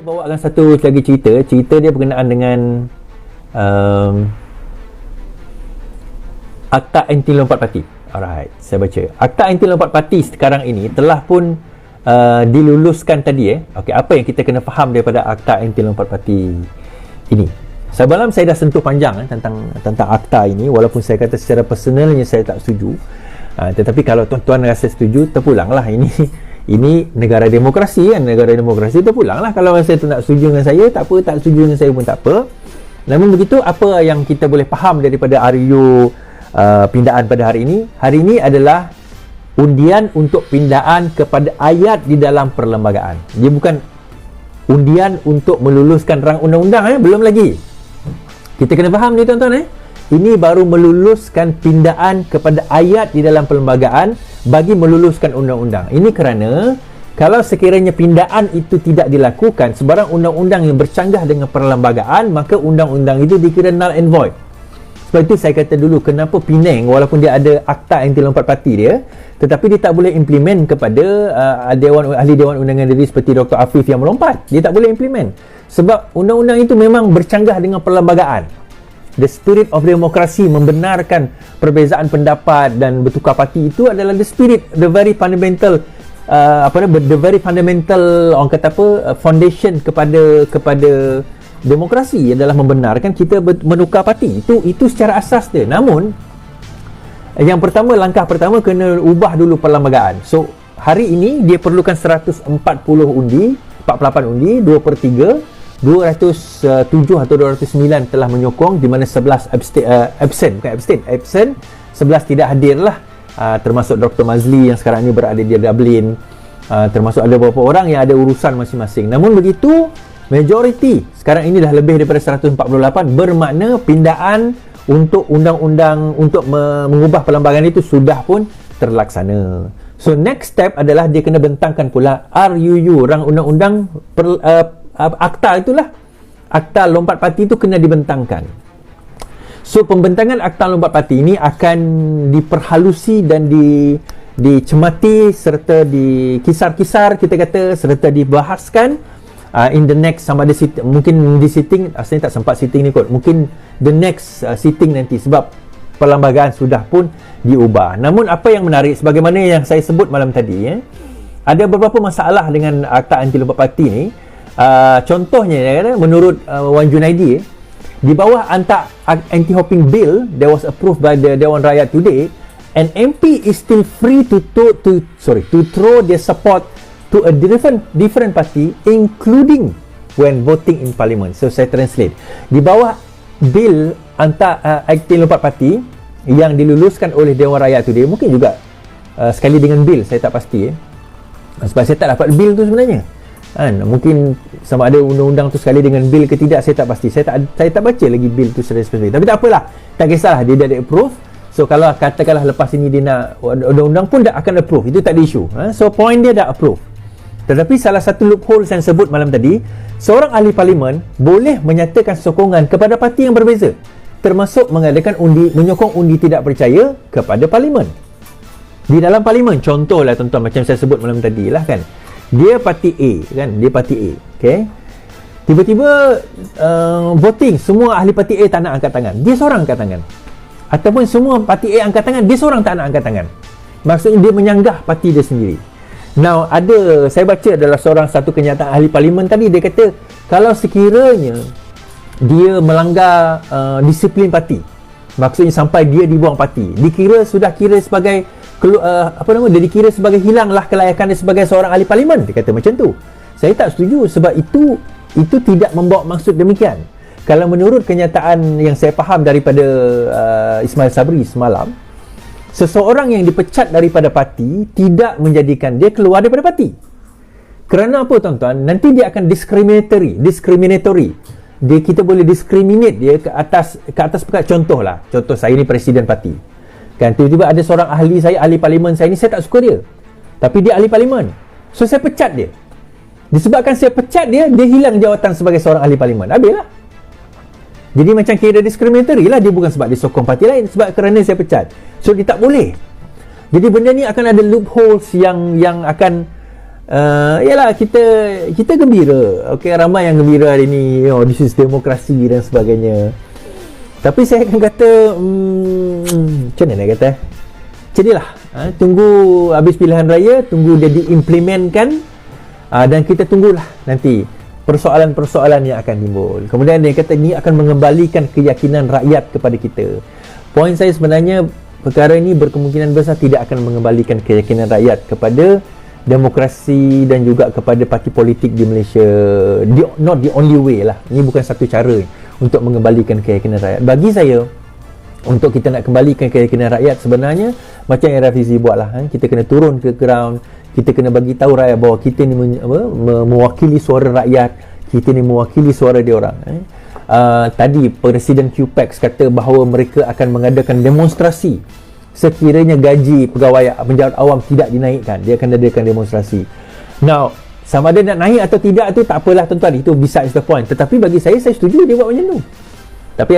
bawakan satu lagi cerita dia berkenaan dengan Akta Anti Lompat Parti. Alright, saya baca. Akta Anti Lompat Parti sekarang ini telah pun diluluskan tadi. Okey, apa yang kita kena faham daripada Akta Anti Lompat Parti ini? Semalam saya dah sentuh panjang tentang akta ini, walaupun saya kata secara personalnya saya tak setuju. Tetapi kalau tuan-tuan rasa setuju, terpulanglah. Ini negara demokrasi kan, negara demokrasi, terpulanglah. Kalau saya tak setuju dengan saya, tak apa, tak setuju dengan saya pun tak apa. Namun begitu, apa yang kita boleh faham daripada RU pindaan pada hari ini? Hari ini adalah undian untuk pindaan kepada ayat di dalam perlembagaan. Dia bukan undian untuk meluluskan rang undang-undang, belum lagi. Kita kena faham ni tuan-tuan. Ini baru meluluskan pindaan kepada ayat di dalam perlembagaan bagi meluluskan undang-undang. Ini kerana kalau sekiranya pindaan itu tidak dilakukan, sebarang undang-undang yang bercanggah dengan perlembagaan, maka undang-undang itu dikira null and void. Sebab itu saya kata dulu, kenapa Penang walaupun dia ada Akta Anti Lompat Parti dia, tetapi dia tak boleh implement kepada ahli Dewan Undangan Negeri seperti Dr. Afif yang melompat. Dia tak boleh implement. Sebab undang-undang itu memang bercanggah dengan perlembagaan. The spirit of demokrasi, membenarkan perbezaan pendapat dan bertukar parti, itu adalah the spirit, the very fundamental the very fundamental orang kata foundation kepada demokrasi adalah membenarkan kita menukar parti. Itu secara asas dia. Namun yang pertama, langkah pertama kena ubah dulu perlembagaan. So hari ini dia perlukan 148 undi, 2/3, 207 atau 209 telah menyokong, di mana 11 absent, 11 tidak hadir lah, termasuk Dr. Mazli yang sekarang ini berada di Dublin, termasuk ada beberapa orang yang ada urusan masing-masing. Namun begitu, majoriti sekarang ini dah lebih daripada 148, bermakna pindaan untuk undang-undang untuk mengubah perlembagaan itu sudah pun terlaksana. So next step adalah dia kena bentangkan pula RUU, rang undang-undang akta itulah. Akta Lompat Parti itu kena dibentangkan. So pembentangan Akta Lompat Parti ini akan diperhalusi dan dicemati serta dikisar-kisar, kita kata, serta dibahaskan in the next, sama ada mungkin di sitting, asalnya tak sempat sitting ni kot, mungkin the next sitting nanti, sebab perlembagaan sudah pun diubah. Namun apa yang menarik, sebagaimana yang saya sebut malam tadi, ada beberapa masalah dengan Akta Anti Lompat Parti ni. Contohnya, menurut Wan Junaidi, di bawah anti-hopping bill that was approved by the Dewan Rakyat today, an MP is still free to throw their support to a different party, including when voting in parliament. So saya translate, di bawah bill anti lompat parti yang diluluskan oleh Dewan Rakyat today, mungkin juga sekali dengan bill, saya tak pasti sebab saya tak dapat bill tu sebenarnya. Mungkin sama ada undang-undang tu sekali dengan bil ke tidak, saya tak pasti. Saya tak baca lagi bil tu secara spesifik. Tapi tak apalah, tak kisahlah, dia dah approve. So kalau katakanlah lepas ini dia nak undang-undang pun dah akan approve, itu tak ada isu. So point dia dah approve. Tetapi salah satu loophole yang saya sebut malam tadi, seorang ahli parlimen boleh menyatakan sokongan kepada parti yang berbeza, termasuk mengadakan menyokong undi tidak percaya kepada parlimen. Di dalam parlimen, contohlah tuan-tuan, macam saya sebut malam tadi lah kan, dia parti A kan, dia parti A, okey, tiba-tiba voting, semua ahli parti A tak nak angkat tangan, dia seorang angkat tangan, ataupun semua parti A angkat tangan, dia seorang tak nak angkat tangan. Maksudnya dia menyanggah parti dia sendiri. Now saya baca adalah satu kenyataan ahli parlimen tadi, dia kata kalau sekiranya dia melanggar disiplin parti, maksudnya sampai dia dibuang parti, sudah kira sebagai dia dikira sebagai hilanglah kelayakan dia sebagai seorang ahli parlimen. Dia kata macam tu. Saya tak setuju, sebab itu tidak membawa maksud demikian. Kalau menurut kenyataan yang saya faham daripada Ismail Sabri semalam, seseorang yang dipecat daripada parti tidak menjadikan dia keluar daripada parti. Kerana apa tuan-tuan? Nanti dia akan discriminatory. Kita boleh discriminate dia ke atas perkara. Contoh saya ni presiden parti kan, tiba-tiba ada seorang ahli parlimen saya ni, saya tak suka dia, tapi dia ahli parlimen, so saya pecat dia. Disebabkan saya pecat dia hilang jawatan sebagai seorang ahli parlimen. Habislah. Jadi macam kira discriminatory lah. Dia bukan sebab dia sokong parti lain, sebab kerana saya pecat, so dia tak boleh. Jadi benda ni akan ada loopholes yang akan Yalah, kita gembira. Okey, ramai yang gembira hari ni, this is demokrasi dan sebagainya. Tapi saya akan kata macam mana nak kata, jadilah tunggu habis pilihan raya, tunggu dia diimplementkan, dan kita tunggulah nanti persoalan-persoalan yang akan timbul. Kemudian dia kata ni akan mengembalikan keyakinan rakyat kepada kita. Poin saya sebenarnya, perkara ini berkemungkinan besar tidak akan mengembalikan keyakinan rakyat kepada demokrasi dan juga kepada parti politik di Malaysia. Not the only way lah. Ini bukan satu cara untuk mengembalikan keyakinan rakyat. Bagi saya, untuk kita nak kembalikan keyakinan rakyat, sebenarnya macam yang Rafizi buat lah, kita kena turun ke ground, kita kena bagi tahu rakyat bahawa kita ni mewakili suara rakyat, kita ni mewakili suara dia orang. Tadi Presiden QPEX kata bahawa mereka akan mengadakan demonstrasi sekiranya gaji pegawai penjawat awam tidak dinaikkan. Dia akan adakan demonstrasi. Now, sama ada nak naik atau tidak tu tak apalah tuan-tuan, itu besides the point. Tetapi bagi saya setuju dia buat macam tu. Tapi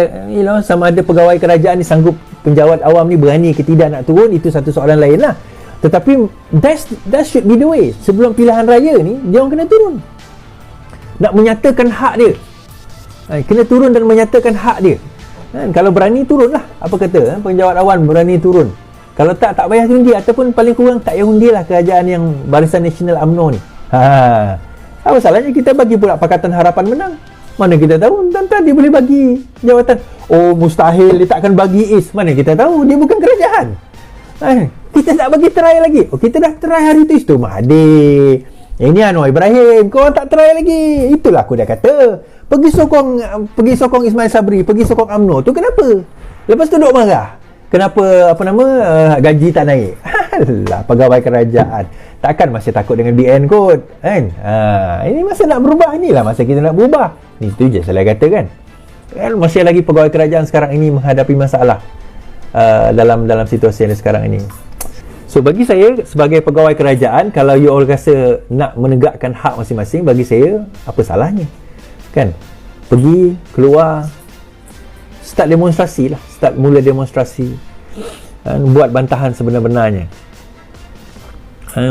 sama ada pegawai kerajaan ni sanggup, penjawat awam ni berani ke tidak nak turun, itu satu soalan lain lah. Tetapi that should be the way. Sebelum pilihan raya ni, dia orang kena turun, nak menyatakan hak dia. Kena turun dan menyatakan hak dia. Kalau berani turunlah. Apa kata penjawat awam berani turun. Kalau tak payah undi, ataupun paling kurang tak payah undi lah kerajaan yang Barisan Nasional UMNO ni. Apa salahnya kita bagi pula Pakatan Harapan menang? Mana kita tahu tuan-tuan dia boleh bagi jawatan. Oh, mustahil dia takkan bagi Is. Mana kita tahu, dia bukan kerajaan. Kita tak bagi try lagi. Kita dah try hari tu, itu Mahathir, ini Anwar Ibrahim, kau tak try lagi. Itulah aku dah kata, pergi sokong Ismail Sabri, pergi sokong UMNO tu kenapa? Lepas tu duk marah, kenapa gaji tak naik? Alah, pegawai kerajaan takkan masih takut dengan BN kot kan? Ini masa nak berubah, inilah masa kita nak berubah. Ni tu je saya kata kan masih lagi pegawai kerajaan sekarang ini menghadapi masalah dalam situasi yang sekarang ini. So bagi saya sebagai pegawai kerajaan, kalau you all rasa nak menegakkan hak masing-masing, bagi saya apa salahnya kan, pergi keluar, start demonstrasi lah, mula demonstrasi, buat bantahan sebenar-benarnya,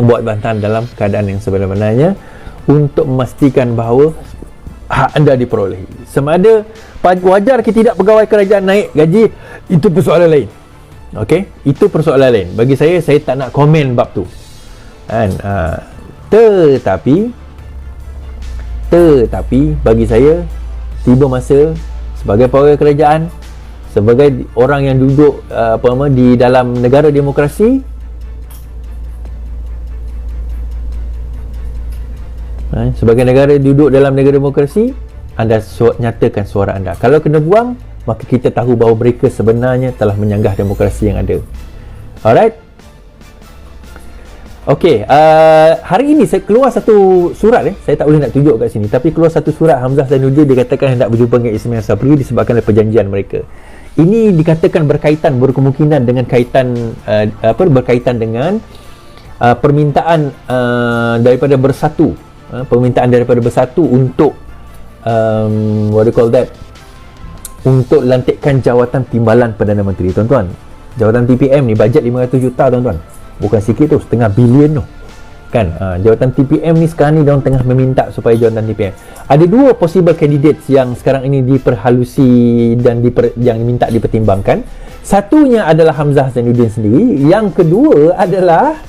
buat bantahan dalam keadaan yang sebenar-benarnya untuk memastikan bahawa hak anda diperolehi. Sama ada wajar ke tidak pegawai kerajaan naik gaji, itu persoalan lain. Okey, itu persoalan lain. Bagi saya tak nak komen bab tu kan. Tetapi bagi saya tiba masa sebagai pegawai kerajaan, sebagai orang yang duduk di dalam negara demokrasi, sebagai negara duduk dalam negara demokrasi, anda nyatakan suara anda. Kalau kena buang, maka kita tahu bahawa mereka sebenarnya telah menyanggah demokrasi yang ada. Alright. Okey, hari ini saya keluar satu surat, saya tak boleh nak tunjuk kat sini, tapi keluar satu surat Hamzah Zainuddin, dia katakan hendak berjumpa dengan Ismail Sabri disebabkan oleh perjanjian mereka. Ini dikatakan berkemungkinan dengan berkaitan dengan permintaan daripada Bersatu, untuk what do you call that, untuk lantikkan jawatan timbalan Perdana Menteri. Tuan-tuan, jawatan TPM ni bajet 500 juta tuan-tuan, bukan sikit tu, setengah bilion tu kan. Jawatan TPM ni sekarang ni diorang tengah meminta supaya jawatan TPM. Ada dua possible candidates yang sekarang ini diperhalusi dan yang minta dipertimbangkan. Satunya adalah Hamzah Zainuddin sendiri, yang kedua adalah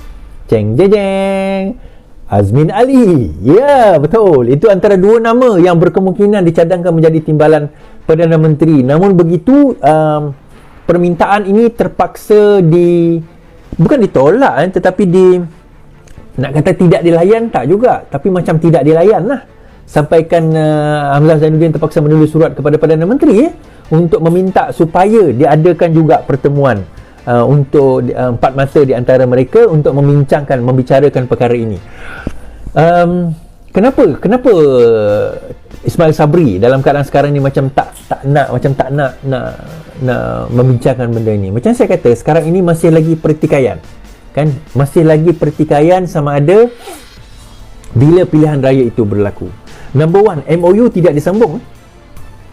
Azmin Ali. Ya, betul. Itu antara dua nama yang berkemungkinan dicadangkan menjadi timbalan Perdana Menteri. Namun begitu, permintaan ini terpaksa bukan ditolak, tetapi nak kata tidak dilayan tak juga, tapi macam tidak dilayan lah. Sampaikan Hamzah Zainuddin terpaksa menulis surat kepada Perdana Menteri untuk meminta supaya diadakan juga pertemuan untuk empat mata di antara mereka untuk membicarakan perkara ini. Kenapa Ismail Sabri dalam keadaan sekarang ni macam tak nak membincangkan benda ini? Macam saya kata, sekarang ini masih lagi pertikaian kan, masih lagi pertikaian sama ada bila pilihan raya itu berlaku. Number one, MOU tidak disambung.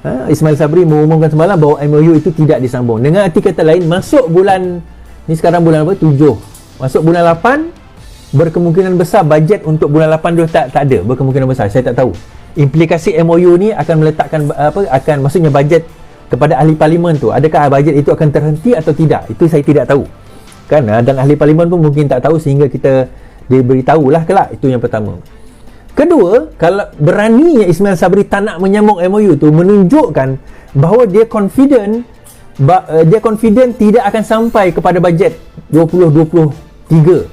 Ismail Sabri mengumumkan semalam bahawa MOU itu tidak disambung. Dengan arti kata lain, masuk bulan ni, sekarang bulan apa? 7. Masuk bulan 8, berkemungkinan besar bajet untuk bulan 8 tu tak ada, berkemungkinan besar, saya tak tahu. Implikasi MOU ni akan meletakkan maksudnya bajet kepada ahli parlimen tu, adakah bajet itu akan terhenti atau tidak, itu saya tidak tahu kan. Dan ahli parlimen pun mungkin tak tahu sehingga kita diberitahulah kelak. Itu yang pertama. Kedua, kalau beraninya Ismail Sabri tak nak menyambung MOU tu, menunjukkan bahawa dia confident tidak akan sampai kepada bajet 2023.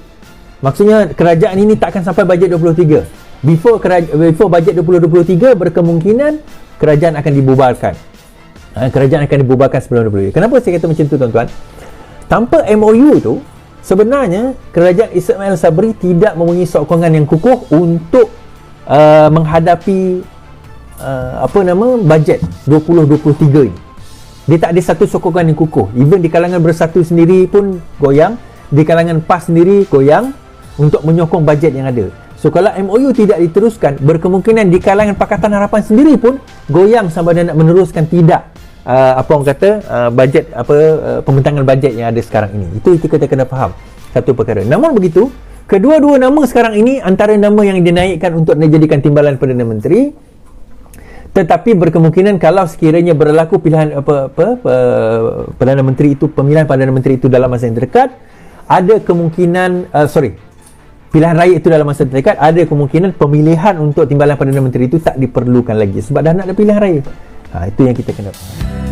Maksudnya kerajaan ini tak akan sampai bajet 23. Before bajet 2023, berkemungkinan kerajaan akan dibubarkan. Kerajaan akan dibubarkan sebelum 2023. Kenapa saya kata macam tu, tuan-tuan? Tanpa MOU tu, sebenarnya kerajaan Ismail Sabri tidak mempunyai sokongan yang kukuh untuk menghadapi bajet 2023 ini. Dia tak ada satu sokongan yang kukuh. Even di kalangan Bersatu sendiri pun goyang, di kalangan PAS sendiri goyang untuk menyokong bajet yang ada. So kalau MOU tidak diteruskan, berkemungkinan di kalangan Pakatan Harapan sendiri pun goyang sama ada nak meneruskan tidak bajet pembentangan bajet yang ada sekarang ini. Itu kita kena faham satu perkara. Namun begitu, kedua-dua nama sekarang ini antara nama yang dinaikkan untuk dijadikan timbalan Perdana Menteri. Tetapi berkemungkinan kalau sekiranya berlaku pilihan Perdana Menteri itu, pemilihan Perdana Menteri itu dalam masa yang terdekat, ada kemungkinan pilihan raya itu dalam masa terdekat, ada kemungkinan pemilihan untuk timbalan Perdana Menteri itu tak diperlukan lagi sebab dah nak ada pilihan raya. Itu yang kita kena faham.